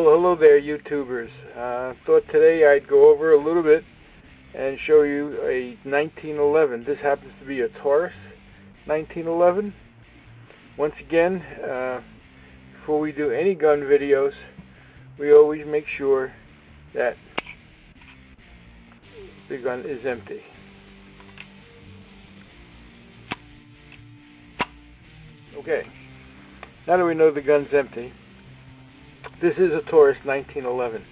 Well, hello there, YouTubers. Thought today I'd go over a little bit and show you a 1911. This happens to be a Taurus 1911. Once again, before we do any gun videos, we always make sure that the gun is empty. Okay, now that we know the gun's empty, this is a Taurus 1911.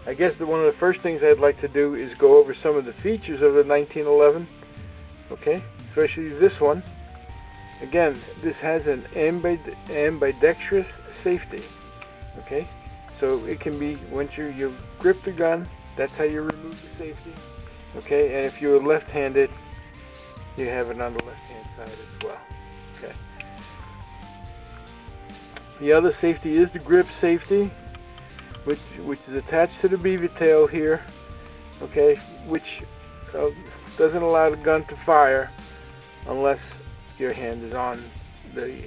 I guess that one of the first things I'd like to do is go over some of the features of the 1911. Okay, especially this one. Again, this has an ambidextrous safety. Okay, so it can be once you grip the gun, that's how you remove the safety. Okay, and if you're left-handed, you have it on the left-hand side as well. Okay. The other safety is the grip safety, which is attached to the beaver tail here. Okay, which doesn't allow the gun to fire unless your hand is on the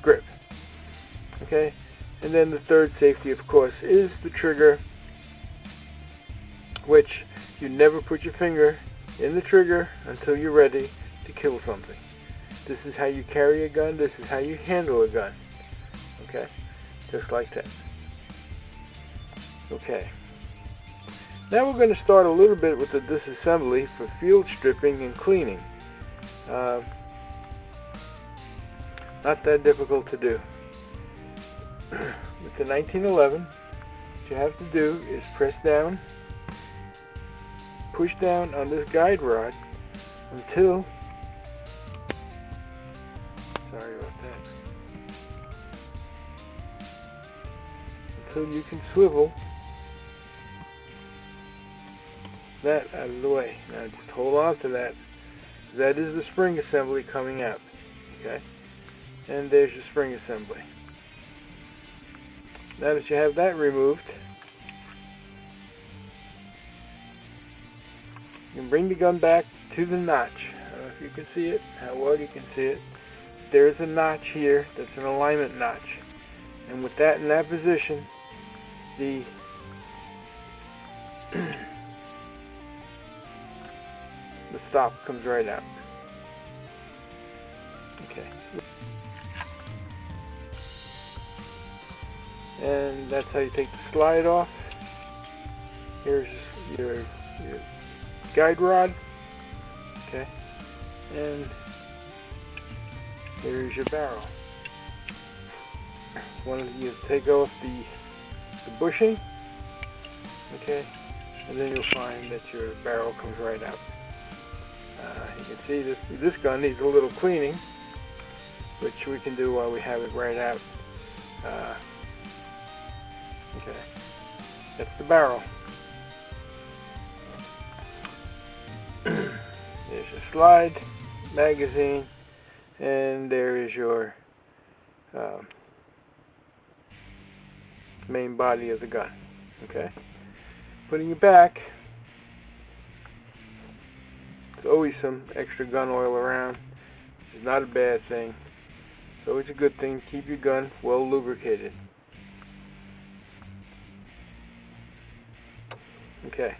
grip. Okay, and then the third safety, of course, is the trigger, which you never put your finger in the trigger until you're ready to kill something. This is how you carry a gun. This is how you handle a gun. Okay, just like that. Okay, now we're going to start a little bit with the disassembly for field stripping and cleaning. Not that difficult to do. With the 1911, what you have to do is press down, push down on this guide rod until, sorry about that, until you can swivel that out of the way. Now just hold on to that. That is the spring assembly coming out. Okay, and there's your spring assembly. Now that you have that removed, you can bring the gun back to the notch. I don't know if you can see it, how well you can see it. There's a notch here that's an alignment notch. And with that in that position, the the stop comes right out. Okay. And that's how you take the slide off. Here's your guide rod. Okay. And here's your barrel. You take off the bushing. Okay. And then you'll find that your barrel comes right out. You can see this gun needs a little cleaning, which we can do while we have it right out. Okay, that's the barrel. There's your slide, magazine, and there is your main body of the gun. Okay, putting it back. There's always some extra gun oil around, which is not a bad thing. It's always a good thing to keep your gun well lubricated. Okay,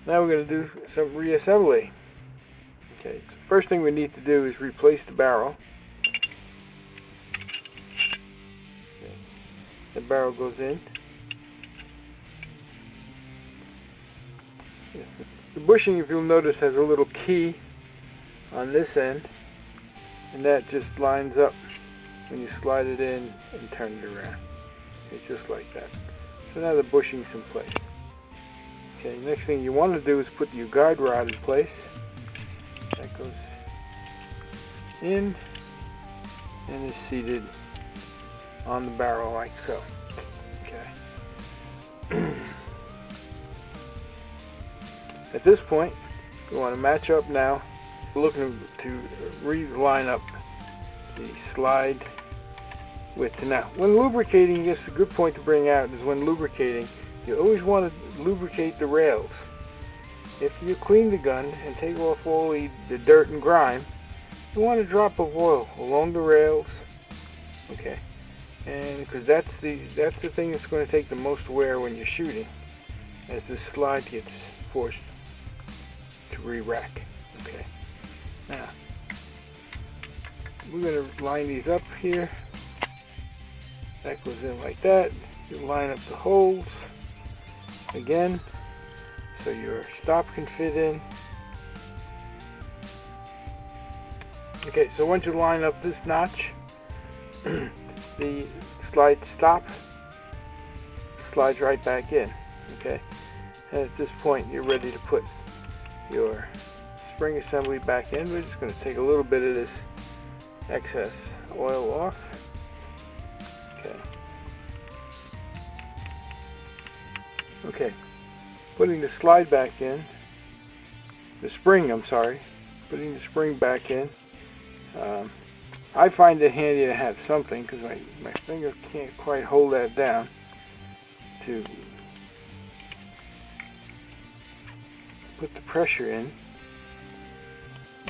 now we're going to do some reassembly. Okay, so first thing we need to do is replace the barrel. Okay. The barrel goes in. Yes. The bushing, if you'll notice, has a little key on this end, and that just lines up when you slide it in and turn it around. Okay, just like that. So now the bushing's in place. Okay, next thing you want to do is put your guide rod in place. That goes in and is seated on the barrel like so. Okay. At this point, we want to match up now. We're looking to re-line up the slide width. Now, when lubricating, I guess a good point to bring out is when lubricating, you always want to lubricate the rails. after you clean the gun and take off all the dirt and grime, you want a drop of oil along the rails, okay? And because that's the thing that's going to take the most wear when you're shooting, as this slide gets forced to re-rack, okay? Now, we're going to line these up here. That goes in like that. You line up the holes again, so your stop can fit in. Okay, so once you line up this notch, the slide stop slides right back in, okay? And at this point, you're ready to put your spring assembly back in. We're just going to take a little bit of this excess oil off. Okay. Okay, putting the slide back in, the spring, I'm sorry, putting the spring back in. I find it handy to have something because my finger can't quite hold that down to put the pressure in,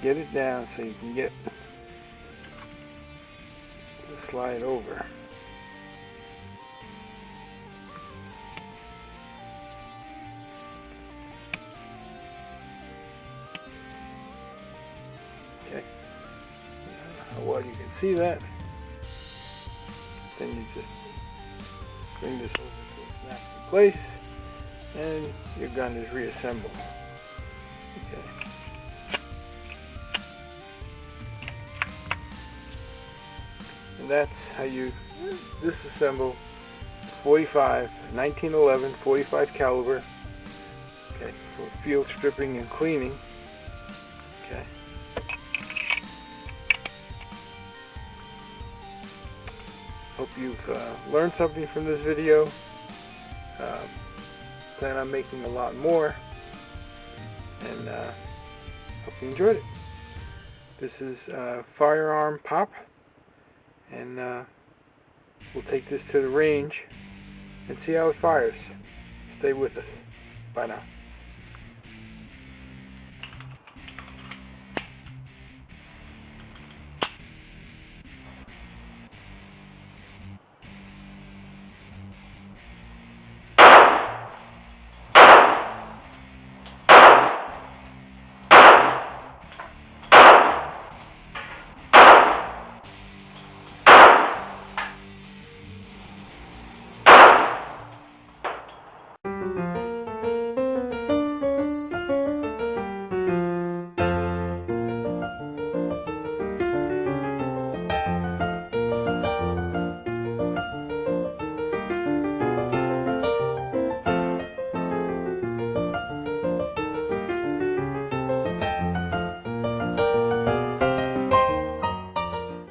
get it down so you can get the slide over. Okay, how well you can see that. Then you just bring this over to a snap in place and your gun is reassembled. Okay. And that's how you disassemble 1911 45 caliber, okay, for field stripping and cleaning. Okay. Hope you've learned something from this video. Plan on making a lot more, and hope you enjoyed it. This is firearm pop, and we'll take this to the range and see how it fires. Stay with us. Bye now.